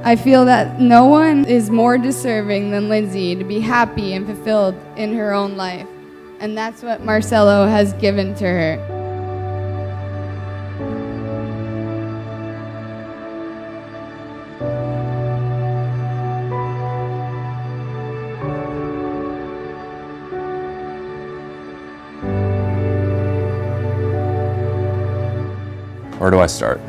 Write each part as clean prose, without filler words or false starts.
I feel that no one is more deserving than Lindsay to be happy and fulfilled in her own life. And that's what Marcello has given to her. Where do I start?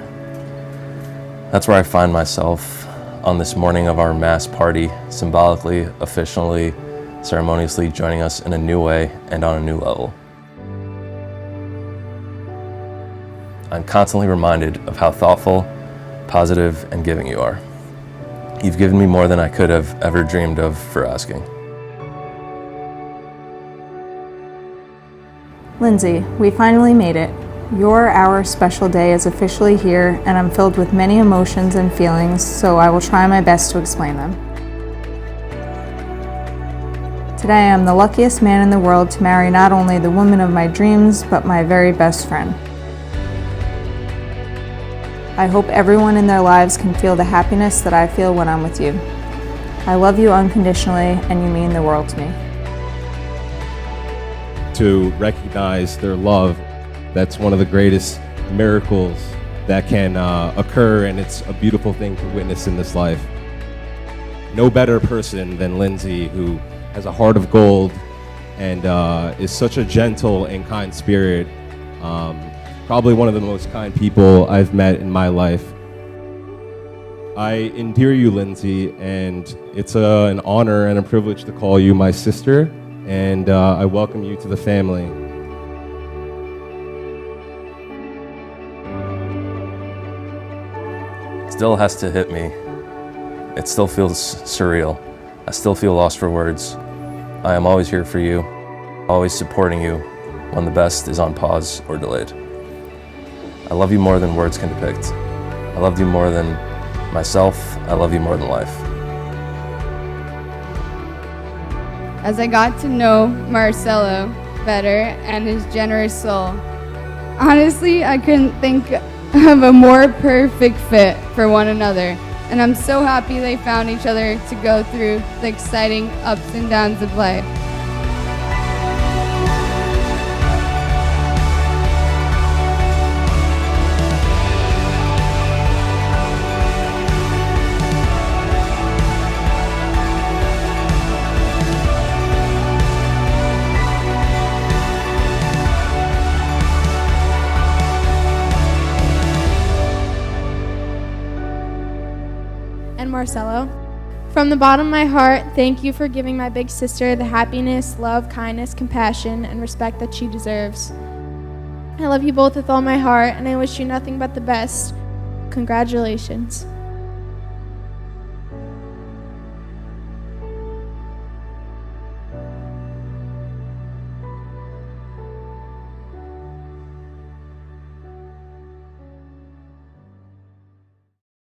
That's where I find myself on this morning of our mass party, symbolically, officially, ceremoniously joining us in a new way and on a new level. I'm constantly reminded of how thoughtful, positive, and giving you are. You've given me more than I could have ever dreamed of for asking. Lindsay, we finally made it. Our special day is officially here, and I'm filled with many emotions and feelings, so I will try my best to explain them. Today I am the luckiest man in the world to marry not only the woman of my dreams, but my very best friend. I hope everyone in their lives can feel the happiness that I feel when I'm with you. I love you unconditionally, and you mean the world to me. To recognize their love, that's one of the greatest miracles that can occur, and it's a beautiful thing to witness in this life. No better person than Lindsay, who has a heart of gold and is such a gentle and kind spirit. Probably one of the most kind people I've met in my life. I endear you, Lindsay, and it's an honor and a privilege to call you my sister, and I welcome you to the family. Still has to hit me. It still feels surreal. I still feel lost for words. I am always here for you, always supporting you when the best is on pause or delayed. I love you more than words can depict. I love you more than myself. I love you more than life. As I got to know Marcello better and his generous soul, honestly, I couldn't think of a more perfect fit for one another. And I'm so happy they found each other to go through the exciting ups and downs of life. And Marcello, from the bottom of my heart, thank you for giving my big sister the happiness, love, kindness, compassion, and respect that she deserves. I love you both with all my heart, and I wish you nothing but the best. Congratulations.